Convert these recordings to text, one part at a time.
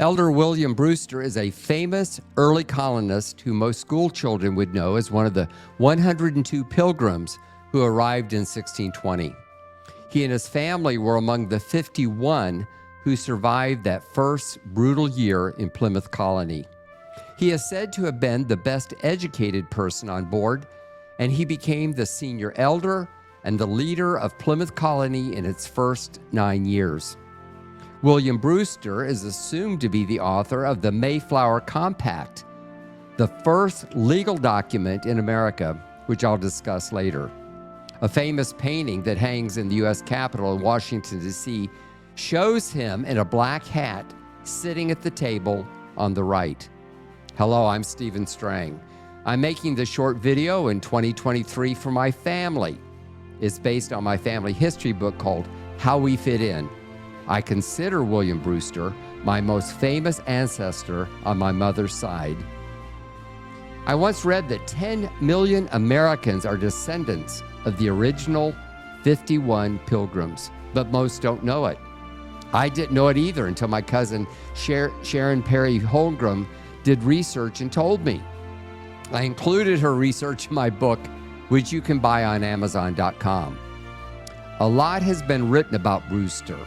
Elder William Brewster is a famous early colonist who most school children would know as one of the 102 pilgrims who arrived in 1620. He and his family were among the 51 who survived that first brutal year in Plymouth Colony. He is said to have been the best educated person on board, and he became the senior elder and the leader of Plymouth Colony in its first 9 years. William Brewster is assumed to be the author of the Mayflower Compact, the first legal document in America, which I'll discuss later. A famous painting that hangs in the U.S. Capitol in Washington, D.C. shows him in a black hat sitting at the table on the right. Hello, I'm Stephen Strang. I'm making this short video in 2023 for my family. It's based on my family history book called How We Fit In. I consider William Brewster my most famous ancestor on my mother's side. I once read that 10 million Americans are descendants of the original 51 pilgrims, but most don't know it. I didn't know it either until my cousin Sharon Perry Holmgren did research and told me. I included her research in my book, which you can buy on Amazon.com. A lot has been written about Brewster.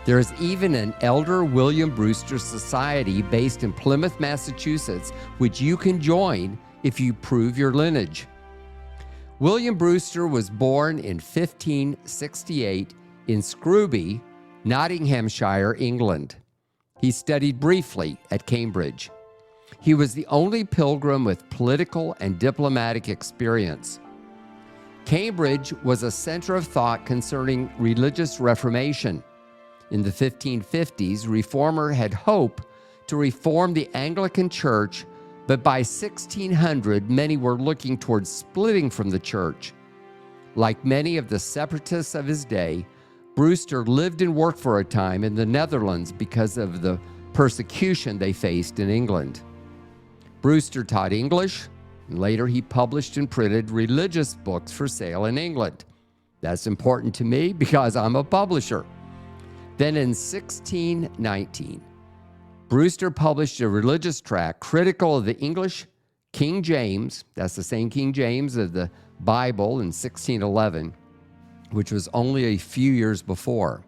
There is even an Elder William Brewster Society based in Plymouth, Massachusetts, which you can join if you prove your lineage. William Brewster was born in 1568 in Scrooby, Nottinghamshire, England. He studied briefly at Cambridge. He was the only pilgrim with political and diplomatic experience. Cambridge was a center of thought concerning religious reformation. In the 1550s, reformer had hope to reform the Anglican Church, but by 1600, many were looking towards splitting from the church. Like many of the separatists of his day, Brewster lived and worked for a time in the Netherlands because of the persecution they faced in England. Brewster taught English, and later he published and printed religious books for sale in England. That's important to me because I'm a publisher. Then in 1619, Brewster published a religious tract critical of the English King James, that's the same King James of the Bible in 1611, which was only a few years before.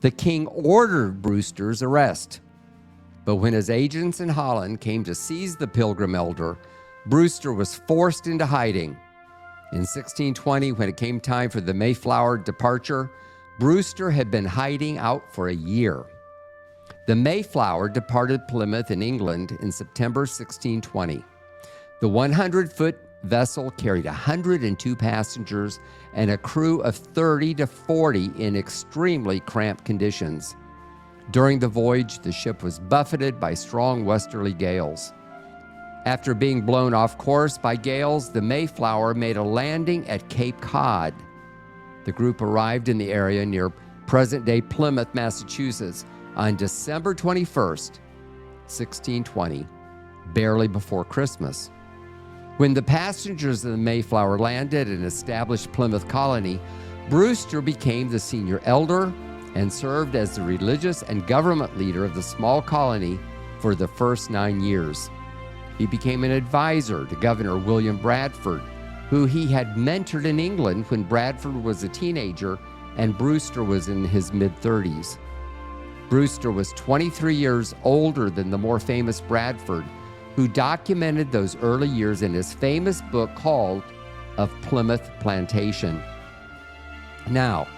The king ordered Brewster's arrest, but when his agents in Holland came to seize the pilgrim elder, Brewster was forced into hiding. In 1620, when it came time for the Mayflower departure, Brewster had been hiding out for a year. The Mayflower departed Plymouth in England in September 1620. The 100-foot vessel carried 102 passengers and a crew of 30 to 40 in extremely cramped conditions. During the voyage, the ship was buffeted by strong westerly gales. After being blown off course by gales, the Mayflower made a landing at Cape Cod. The group arrived in the area near present-day Plymouth, Massachusetts on December 21st, 1620, barely before Christmas. When the passengers of the Mayflower landed and established Plymouth Colony, Brewster became the senior elder and served as the religious and government leader of the small colony for the first 9 years. He became an advisor to Governor William Bradford, who he had mentored in England when Bradford was a teenager and Brewster was in his mid-30s. Brewster was 23 years older than the more famous Bradford, who documented those early years in his famous book called Of Plymouth Plantation. Now,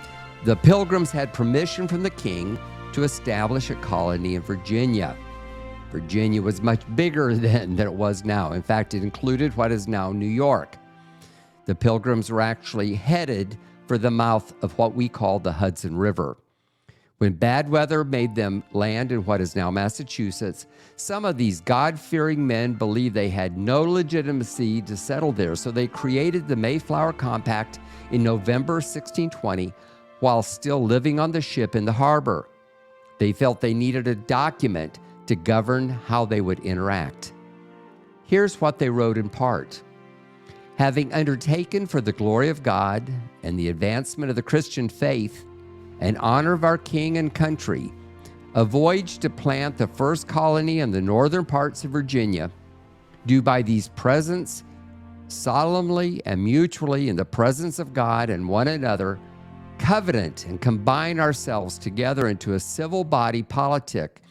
the Pilgrims had permission from the king to establish a colony in Virginia. Virginia was much bigger then than it was now. In fact, it included what is now New York. The Pilgrims were actually headed for the mouth of what we call the Hudson River. When bad weather made them land in what is now Massachusetts, some of these God-fearing men believed they had no legitimacy to settle there, so they created the Mayflower Compact in November 1620 while still living on the ship in the harbor. They felt they needed a document to govern how they would interact. Here's what they wrote in part. Having undertaken for the glory of God and the advancement of the Christian faith and honor of our king and country, a voyage to plant the first colony in the northern parts of Virginia, do by these presents solemnly and mutually in the presence of God and one another, covenant and combine ourselves together into a civil body politic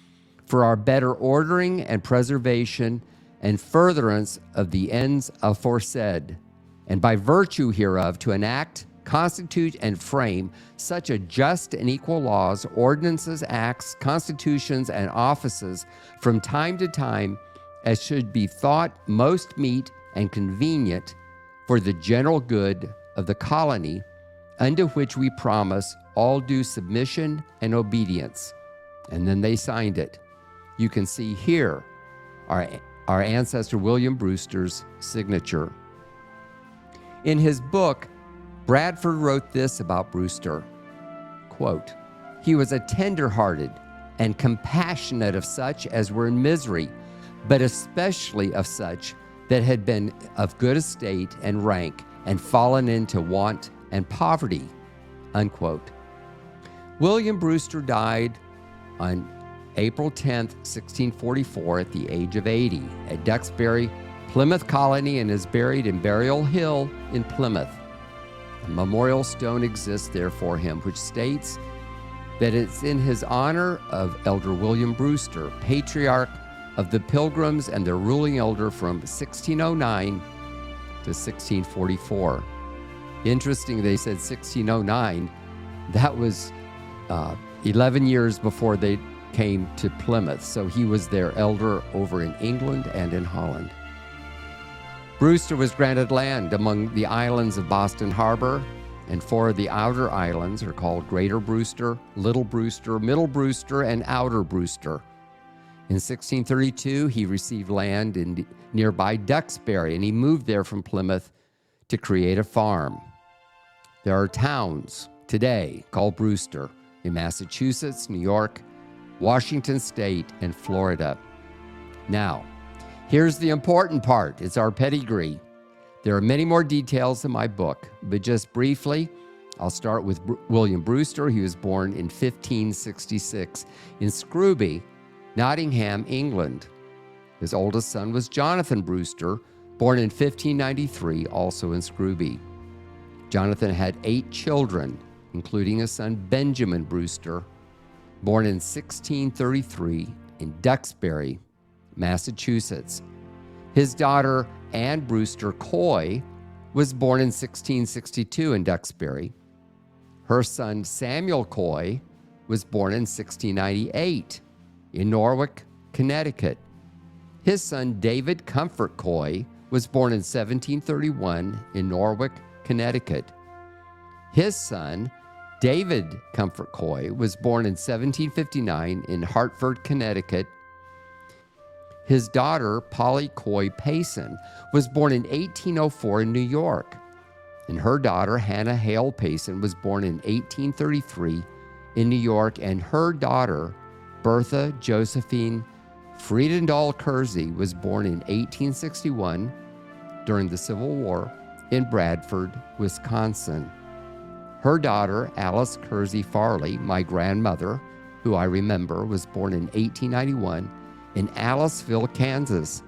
for our better ordering and preservation and furtherance of the ends aforesaid, and by virtue hereof to enact, constitute, and frame such a just and equal laws, ordinances, acts, constitutions, and offices from time to time as should be thought most meet and convenient for the general good of the colony, unto which we promise all due submission and obedience. And then they signed it. You can see here our ancestor William Brewster's signature. In his book, Bradford wrote this about Brewster, quote, "He was a tender-hearted and compassionate of such as were in misery, but especially of such that had been of good estate and rank and fallen into want and poverty," unquote. William Brewster died on April 10th, 1644 at the age of 80 at Duxbury, Plymouth Colony, and is buried in Burial Hill in Plymouth. A memorial stone exists there for him, which states that it's in his honor of Elder William Brewster, patriarch of the Pilgrims and their ruling elder from 1609 to 1644. Interesting, they said 1609. That was 11 years before they came to Plymouth. So he was their elder over in England and in Holland. Brewster was granted land among the islands of Boston Harbor, and 4 of the outer islands are called Greater Brewster, Little Brewster, Middle Brewster, and Outer Brewster. In 1632, he received land in nearby Duxbury, and he moved there from Plymouth to create a farm. There are towns today called Brewster in Massachusetts, New York, Washington State, and Florida. Now, here's the important part. It's our pedigree. There are many more details in my book, but just briefly, I'll start with William Brewster. He was born in 1566 in Scrooby, Nottingham, England. His oldest son was Jonathan Brewster, born in 1593, also in Scrooby. Jonathan had 8 children, including a son, Benjamin Brewster, born in 1633 in Duxbury, Massachusetts. His daughter, Anne Brewster Coy, was born in 1662 in Duxbury. Her son, Samuel Coy, was born in 1698 in Norwich, Connecticut. His son, David Comfort Coy, was born in 1731 in Norwich, Connecticut. His son, David Comfort Coy, was born in 1759 in Hartford, Connecticut. His daughter, Polly Coy Payson, was born in 1804 in New York. And her daughter, Hannah Hale Payson, was born in 1833 in New York. And her daughter, Bertha Josephine Friedendahl Kersey, was born in 1861 during the Civil War in Bradford, Wisconsin. Her daughter, Alice Kersey Farley, my grandmother, who I remember, was born in 1891 in Aliceville, Kansas.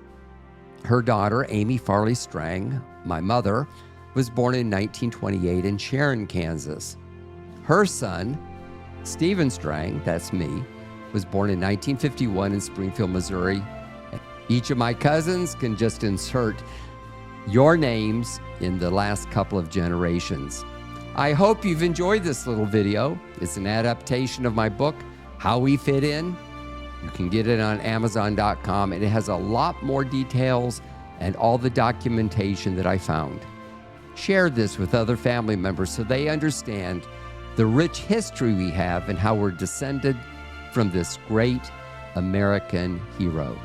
Her daughter, Amy Farley Strang, my mother, was born in 1928 in Sharon, Kansas. Her son, Stephen Strang, that's me, was born in 1951 in Springfield, Missouri. Each of my cousins can just insert your names in the last couple of generations. I hope you've enjoyed this little video. It's an adaptation of my book, How We Fit In. You can get it on Amazon.com, and it has a lot more details and all the documentation that I found. Share this with other family members so they understand the rich history we have and how we're descended from this great American hero.